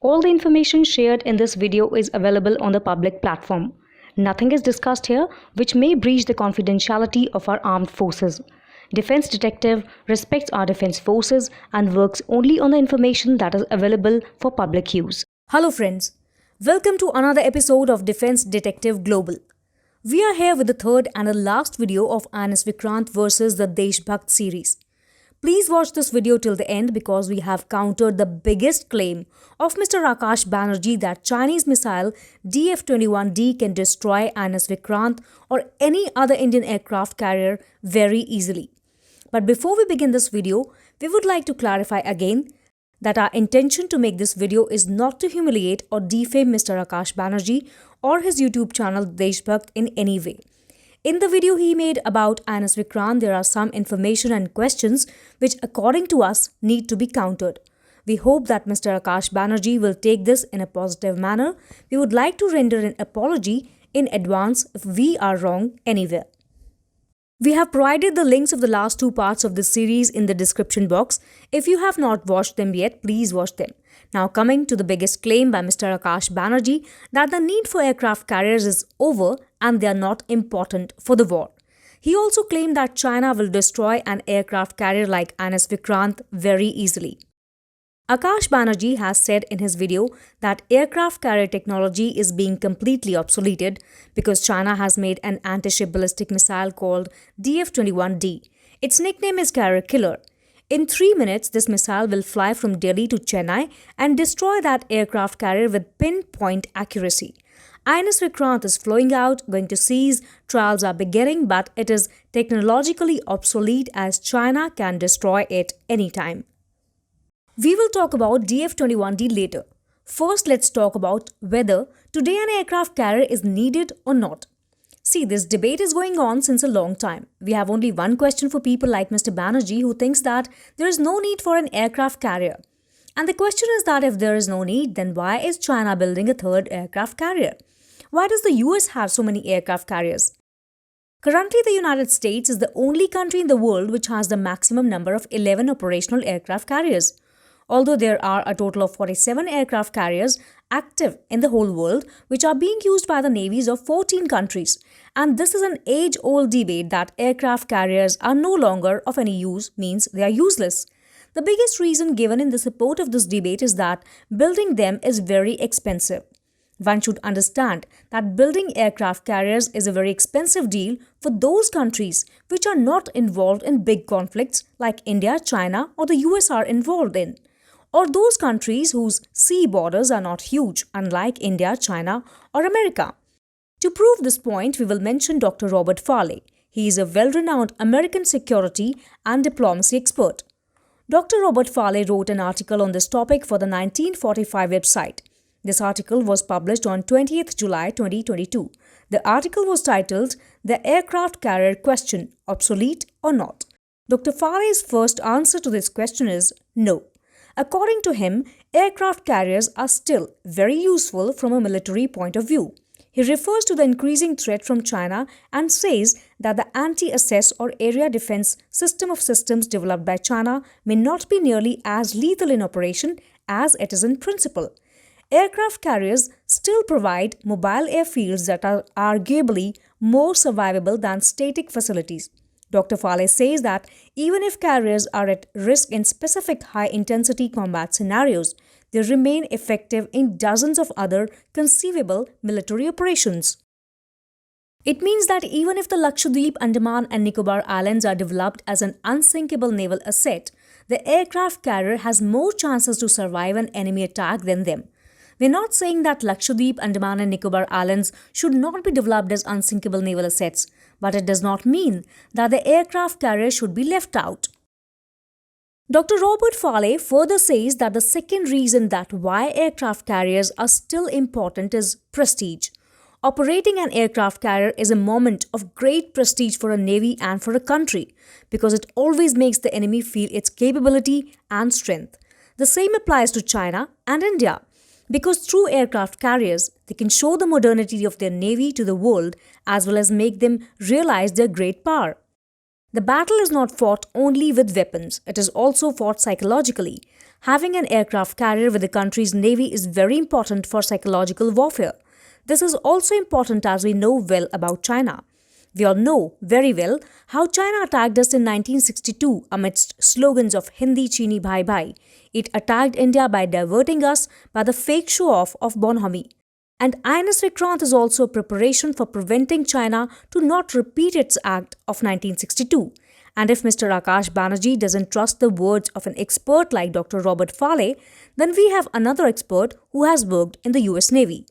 All the information shared in this video is available on the public platform. Nothing is discussed here which may breach the confidentiality of our armed forces. Defense Detective respects our defense forces and works only on the information that is available for public use. Hello friends, welcome to another episode of Defense Detective Global. We are here with the third and the last video of INS Vikrant versus the Deshbhakt series. Please watch this video till the end because we have countered the biggest claim of Mr. Akash Banerjee that Chinese missile DF-21D can destroy INS Vikrant or any other Indian aircraft carrier very easily. But before we begin this video, we would like to clarify again that our intention to make this video is not to humiliate or defame Mr. Akash Banerjee or his YouTube channel Deshbhakt in any way. In the video he made about INS Vikrant, there are some information and questions which according to us need to be countered. We hope that Mr. Akash Banerjee will take this in a positive manner. We would like to render an apology in advance if we are wrong anywhere. We have provided the links of the last two parts of this series in the description box. If you have not watched them yet, please watch them. Now coming to the biggest claim by Mr. Akash Banerjee that the need for aircraft carriers is over and they are not important for the war. He also claimed that China will destroy an aircraft carrier like INS Vikrant very easily. Akash Banerjee has said in his video that aircraft carrier technology is being completely obsoleted because China has made an anti-ship ballistic missile called DF-21D. Its nickname is Carrier Killer. In 3 minutes, this missile will fly from Delhi to Chennai and destroy that aircraft carrier with pinpoint accuracy. INS Vikrant is flowing out, going to seize, trials are beginning, but it is technologically obsolete as China can destroy it anytime. We will talk about DF-21D later. First, let's talk about whether today an aircraft carrier is needed or not. See, this debate is going on since a long time. We have only one question for people like Mr. Banerjee who thinks that there is no need for an aircraft carrier. And the question is that if there is no need, then why is China building a third aircraft carrier? Why does the US have so many aircraft carriers? Currently, the United States is the only country in the world which has the maximum number of 11 operational aircraft carriers. Although there are a total of 47 aircraft carriers active in the whole world, which are being used by the navies of 14 countries. And this is an age-old debate that aircraft carriers are no longer of any use means they are useless. The biggest reason given in the support of this debate is that building them is very expensive. One should understand that building aircraft carriers is a very expensive deal for those countries which are not involved in big conflicts like India, China or the US are involved in, or those countries whose sea borders are not huge, unlike India, China or America. To prove this point, we will mention Dr. Robert Farley. He is a well-renowned American security and diplomacy expert. Dr. Robert Farley wrote an article on this topic for the 1945 website. This article was published on 20th July 2022. The article was titled, "The Aircraft Carrier Question, Obsolete or Not?" Dr. Farley's first answer to this question is no. According to him, aircraft carriers are still very useful from a military point of view. He refers to the increasing threat from China and says that the anti-assess or area defense system of systems developed by China may not be nearly as lethal in operation as it is in principle. Aircraft carriers still provide mobile airfields that are arguably more survivable than static facilities. Dr. Farley says that even if carriers are at risk in specific high-intensity combat scenarios, they remain effective in dozens of other conceivable military operations. It means that even if the Lakshadweep, Andaman and Nicobar Islands are developed as an unsinkable naval asset, the aircraft carrier has more chances to survive an enemy attack than them. We're not saying that Lakshadweep, Andaman and Nicobar Islands should not be developed as unsinkable naval assets, but it does not mean that the aircraft carrier should be left out. Dr. Robert Farley further says that the second reason that why aircraft carriers are still important is prestige. Operating an aircraft carrier is a moment of great prestige for a navy and for a country because it always makes the enemy feel its capability and strength. The same applies to China and India. Because through aircraft carriers, they can show the modernity of their navy to the world as well as make them realize their great power. The battle is not fought only with weapons, it is also fought psychologically. Having an aircraft carrier with the country's navy is very important for psychological warfare. This is also important as we know well about China. We all know very well how China attacked us in 1962 amidst slogans of Hindi Chini Bhai Bhai. It attacked India by diverting us by the fake show-off of bonhomie. And INS Vikrant is also a preparation for preventing China to not repeat its act of 1962. And if Mr. Akash Banerjee doesn't trust the words of an expert like Dr. Robert Farley, then we have another expert who has worked in the US Navy.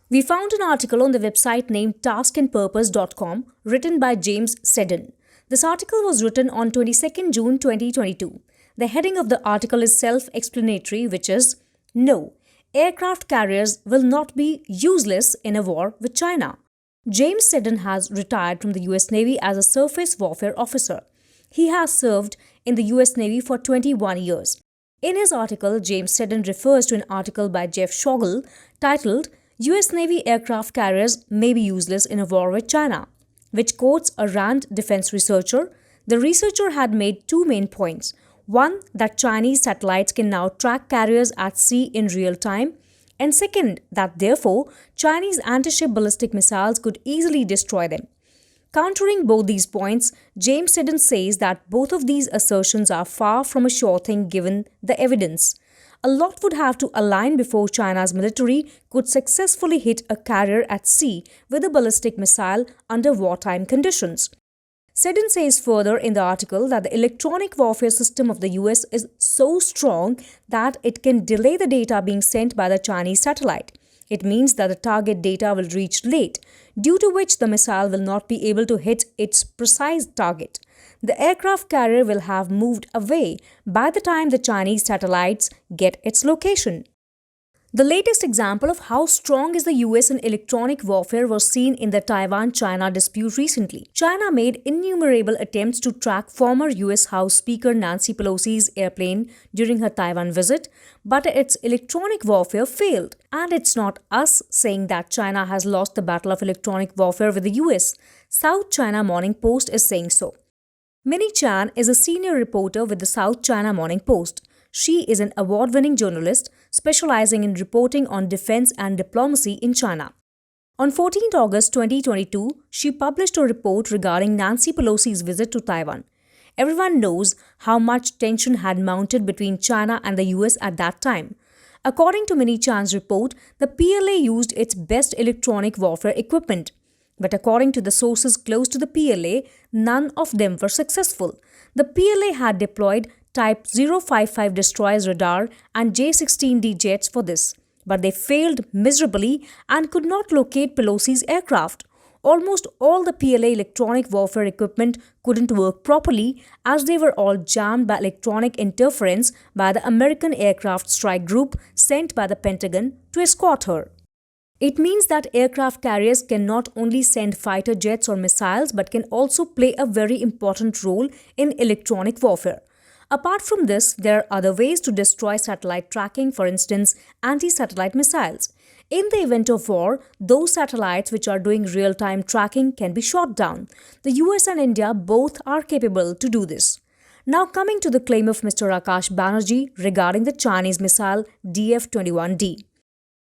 We found an article on the website named taskandpurpose.com written by James Seddon. This article was written on 22nd June 2022. The heading of the article is self-explanatory, which is, No, aircraft carriers will not be useless in a war with China. James Seddon has retired from the US Navy as a surface warfare officer. He has served in the US Navy for 21 years. In his article, James Seddon refers to an article by Jeff Schogel titled US Navy Aircraft Carriers May Be Useless in a War with China, which quotes a RAND defense researcher. The researcher had made two main points. One, that Chinese satellites can now track carriers at sea in real time, and second, that therefore Chinese anti-ship ballistic missiles could easily destroy them. Countering both these points, James Seddon says that both of these assertions are far from a sure thing given the evidence. A lot would have to align before China's military could successfully hit a carrier at sea with a ballistic missile under wartime conditions. Seddon says further in the article that the electronic warfare system of the US is so strong that it can delay the data being sent by the Chinese satellite. It means that the target data will reach late, due to which the missile will not be able to hit its precise target. The aircraft carrier will have moved away by the time the Chinese satellites get its location. The latest example of how strong is the US in electronic warfare was seen in the Taiwan-China dispute recently. China made innumerable attempts to track former US House Speaker Nancy Pelosi's airplane during her Taiwan visit, but its electronic warfare failed. And it's not us saying that China has lost the battle of electronic warfare with the US. South China Morning Post is saying so. Minnie Chan is a senior reporter with the South China Morning Post. She is an award-winning journalist specializing in reporting on defense and diplomacy in China. On 14 August 2022, she published a report regarding Nancy Pelosi's visit to Taiwan. Everyone knows how much tension had mounted between China and the US at that time. According to Minnie Chan's report, the PLA used its best electronic warfare equipment. But according to the sources close to the PLA, none of them were successful. The PLA had deployed Type 055 destroyers radar and J-16D jets for this, but they failed miserably and could not locate Pelosi's aircraft. Almost all the PLA electronic warfare equipment couldn't work properly as they were all jammed by electronic interference by the American Aircraft Strike Group sent by the Pentagon to escort her. It means that aircraft carriers can not only send fighter jets or missiles but can also play a very important role in electronic warfare. Apart from this, there are other ways to destroy satellite tracking, for instance, anti-satellite missiles. In the event of war, those satellites which are doing real-time tracking can be shot down. The US and India both are capable to do this. Now coming to the claim of Mr. Akash Banerjee regarding the Chinese missile DF-21D.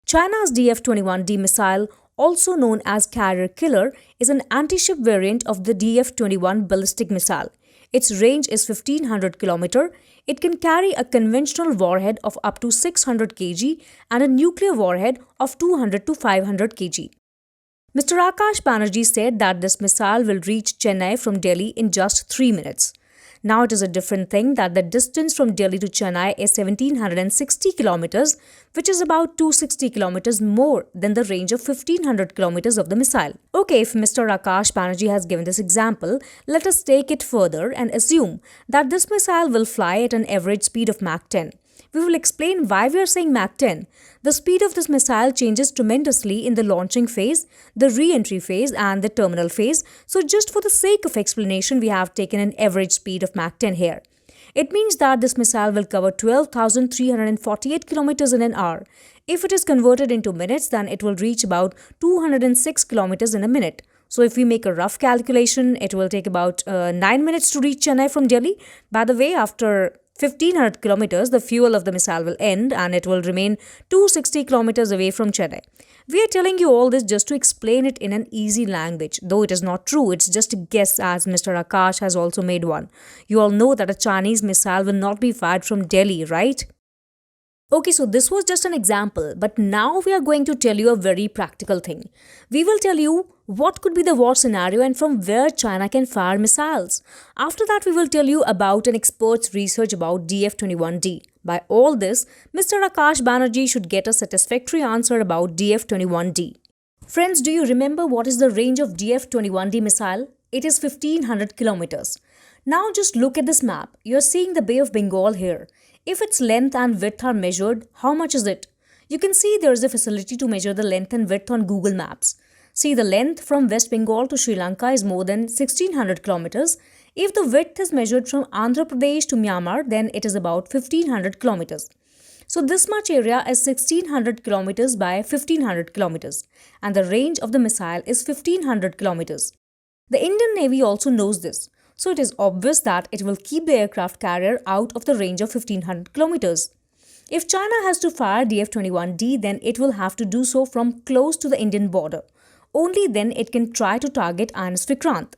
China's DF-21D missile, also known as Carrier Killer, is an anti-ship variant of the DF-21 ballistic missile. Its range is 1500 km. It can carry a conventional warhead of up to 600 kg and a nuclear warhead of 200 to 500 kg. Mr. Akash Banerjee said that this missile will reach Chennai from Delhi in just 3 minutes. Now it is a different thing that the distance from Delhi to Chennai is 1760 kilometers, which is about 260 kilometers more than the range of 1500 kilometers of the missile. Okay, if Mr. Akash Banerjee has given this example, let us take it further and assume that this missile will fly at an average speed of Mach 10. We will explain why we are saying Mach 10. The speed of this missile changes tremendously in the launching phase, the re-entry phase and the terminal phase. So just for the sake of explanation, we have taken an average speed of Mach 10 here. It means that this missile will cover 12,348 kilometers in an hour. If it is converted into minutes, then it will reach about 206 kilometers in a minute. So if we make a rough calculation, it will take about 9 minutes to reach Chennai from Delhi. By the way, after 1500 kilometers, the fuel of the missile will end and it will remain 260 kilometers away from Chennai. We are telling you all this just to explain it in an easy language, though it is not true. It's just a guess, as Mr. Akash has also made one. You all know that a Chinese missile will not be fired from Delhi, right? Okay, so this was just an example, but now we are going to tell you a very practical thing. We will tell you what could be the war scenario and from where China can fire missiles. After that, we will tell you about an expert's research about DF-21D. By all this, Mr. Akash Banerjee should get a satisfactory answer about DF-21D. Friends, do you remember what is the range of DF-21D missile? It is 1500 kilometers. Now just look at this map. You are seeing the Bay of Bengal here. If its length and width are measured, how much is it? You can see there is a facility to measure the length and width on Google Maps. See, the length from West Bengal to Sri Lanka is more than 1600 kilometers. If the width is measured from Andhra Pradesh to Myanmar, then it is about 1500 kilometers. So this much area is 1600 kilometers by 1500 kilometers, and the range of the missile is 1500 kilometers. The Indian Navy also knows this. So it is obvious that it will keep the aircraft carrier out of the range of 1500 kilometers. If China has to fire DF-21D, then it will have to do so from close to the Indian border. Only then it can try to target INS Vikrant.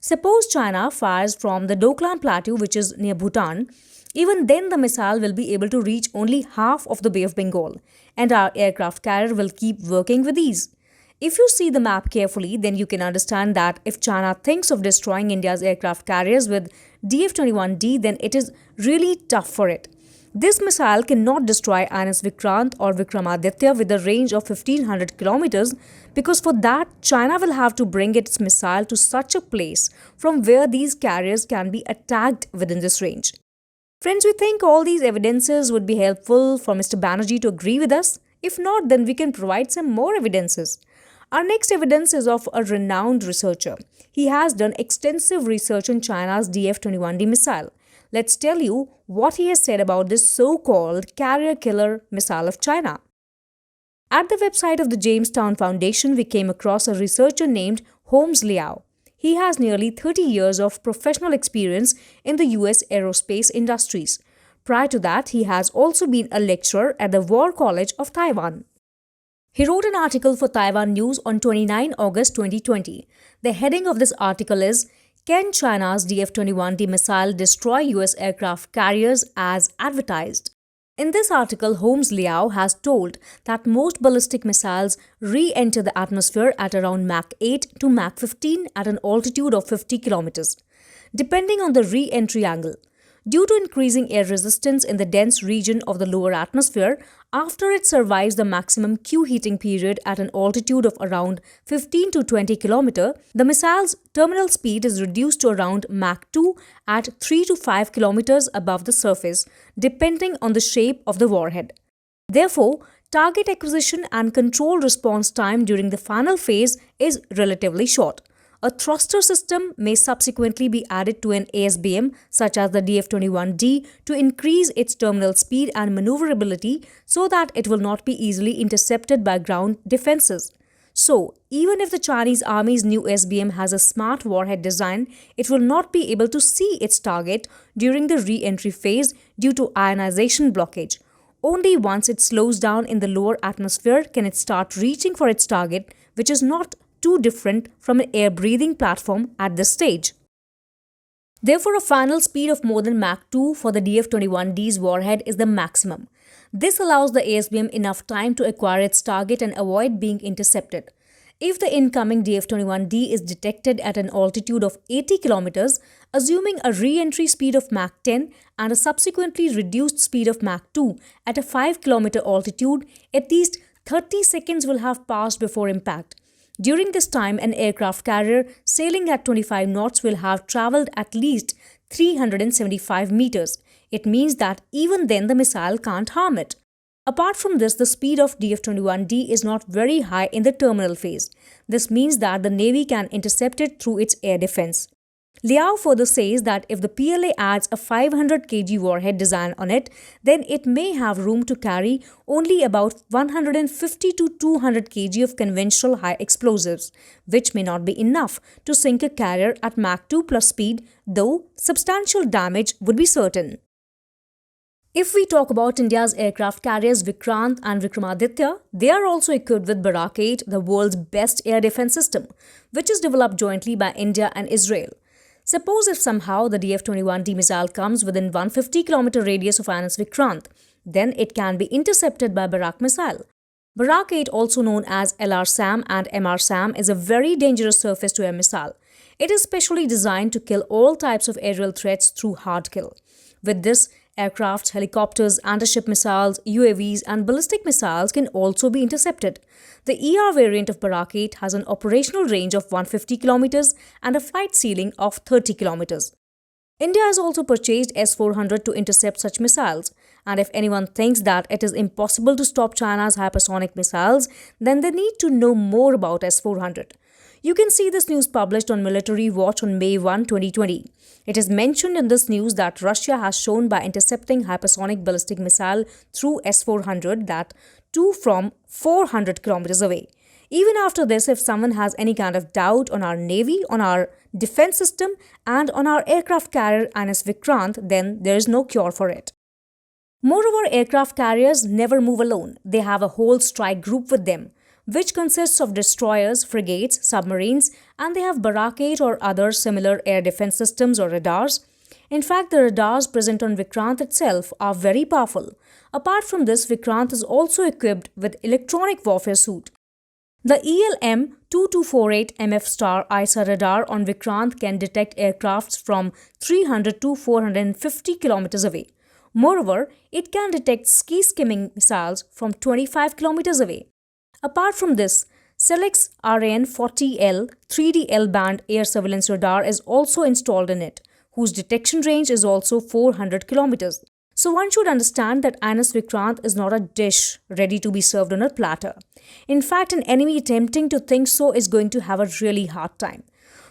Suppose China fires from the Doklam Plateau, which is near Bhutan. Even then the missile will be able to reach only half of the Bay of Bengal, and our aircraft carrier will keep working with ease. If you see the map carefully, then you can understand that if China thinks of destroying India's aircraft carriers with DF-21D, then it is really tough for it. This missile cannot destroy INS Vikrant or Vikramaditya with a range of 1500 kilometers, because for that, China will have to bring its missile to such a place from where these carriers can be attacked within this range. Friends, we think all these evidences would be helpful for Mr. Banerjee to agree with us. If not, then we can provide some more evidences. Our next evidence is of a renowned researcher. He has done extensive research on China's DF-21D missile. Let's tell you what he has said about this so-called carrier killer missile of China. At the website of the Jamestown Foundation, we came across a researcher named Holmes Liao. He has nearly 30 years of professional experience in the US aerospace industries. Prior to that, he has also been a lecturer at the War College of Taiwan. He wrote an article for Taiwan News on 29 August 2020. The heading of this article is, "Can China's DF-21D missile destroy US aircraft carriers as advertised?" In this article, Holmes Liao has told that most ballistic missiles re-enter the atmosphere at around Mach 8 to Mach 15 at an altitude of 50 kilometers, depending on the re-entry angle. Due to increasing air resistance in the dense region of the lower atmosphere, after it survives the maximum Q heating period at an altitude of around 15 to 20 km, the missile's terminal speed is reduced to around Mach 2 at 3 to 5 km above the surface, depending on the shape of the warhead. Therefore, target acquisition and control response time during the final phase is relatively short. A thruster system may subsequently be added to an ASBM such as the DF-21D to increase its terminal speed and maneuverability so that it will not be easily intercepted by ground defenses. So, even if the Chinese Army's new SBM has a smart warhead design, it will not be able to see its target during the re-entry phase due to ionization blockage. Only once it slows down in the lower atmosphere can it start reaching for its target, which is not too different from an air-breathing platform at this stage. Therefore, a final speed of more than Mach 2 for the DF-21D's warhead is the maximum. This allows the ASBM enough time to acquire its target and avoid being intercepted. If the incoming DF-21D is detected at an altitude of 80 km, assuming a re-entry speed of Mach 10 and a subsequently reduced speed of Mach 2 at a 5 km altitude, at least 30 seconds will have passed before impact. During this time, an aircraft carrier sailing at 25 knots will have travelled at least 375 meters. It means that even then the missile can't harm it. Apart from this, the speed of DF-21D is not very high in the terminal phase. This means that the Navy can intercept it through its air defense. Liao further says that if the PLA adds a 500 kg warhead design on it, then it may have room to carry only about 150 to 200 kg of conventional high explosives, which may not be enough to sink a carrier at Mach 2 plus speed, though substantial damage would be certain. If we talk about India's aircraft carriers Vikrant and Vikramaditya, they are also equipped with Barak 8, the world's best air defense system, which is developed jointly by India and Israel. Suppose if somehow the DF-21D missile comes within 150 km radius of INS Vikrant, then it can be intercepted by Barak missile. Barak 8, also known as LR-SAM and MR-SAM, is a very dangerous surface-to-air missile. It is specially designed to kill all types of aerial threats through hard kill. With this, aircraft, helicopters, anti-ship missiles, UAVs and ballistic missiles can also be intercepted. The ER variant of Barak 8 has an operational range of 150 km and a flight ceiling of 30 km. India has also purchased S-400 to intercept such missiles, and if anyone thinks that it is impossible to stop China's hypersonic missiles, then they need to know more about S-400. You can see this news published on Military Watch on May 1, 2020. It is mentioned in this news that Russia has shown by intercepting hypersonic ballistic missile through S-400 that 2 from 400 kilometers away. Even after this, if someone has any kind of doubt on our Navy, on our defense system and on our aircraft carrier INS Vikrant, then there is no cure for it. Moreover, aircraft carriers never move alone. They have a whole strike group with them, which consists of destroyers, frigates, submarines, and they have Barak 8 or other similar air defense systems or radars. In fact, the radars present on Vikrant itself are very powerful. Apart from this, Vikrant is also equipped with electronic warfare suite. The ELM-2248MF Star ISA radar on Vikrant can detect aircrafts from 300 to 450 kilometers away. Moreover, it can detect ski-skimming missiles from 25 kilometers away. Apart from this, Selec's RAN-40L 3D L-band air surveillance radar is also installed in it, whose detection range is also 400 kilometers. So one should understand that INS Vikrant is not a dish ready to be served on a platter. In fact, an enemy attempting to think so is going to have a really hard time.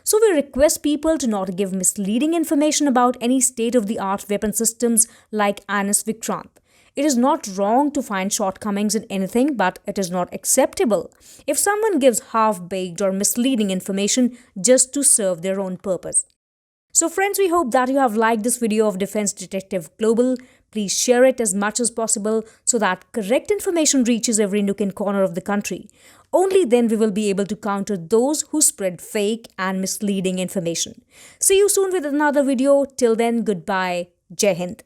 So we request people to not give misleading information about any state-of-the-art weapon systems like INS Vikrant. It is not wrong to find shortcomings in anything, but it is not acceptable if someone gives half-baked or misleading information just to serve their own purpose. So friends, we hope that you have liked this video of Defense Detective Global. Please share it as much as possible so that correct information reaches every nook and corner of the country. Only then we will be able to counter those who spread fake and misleading information. See you soon with another video. Till then, goodbye. Jai Hind.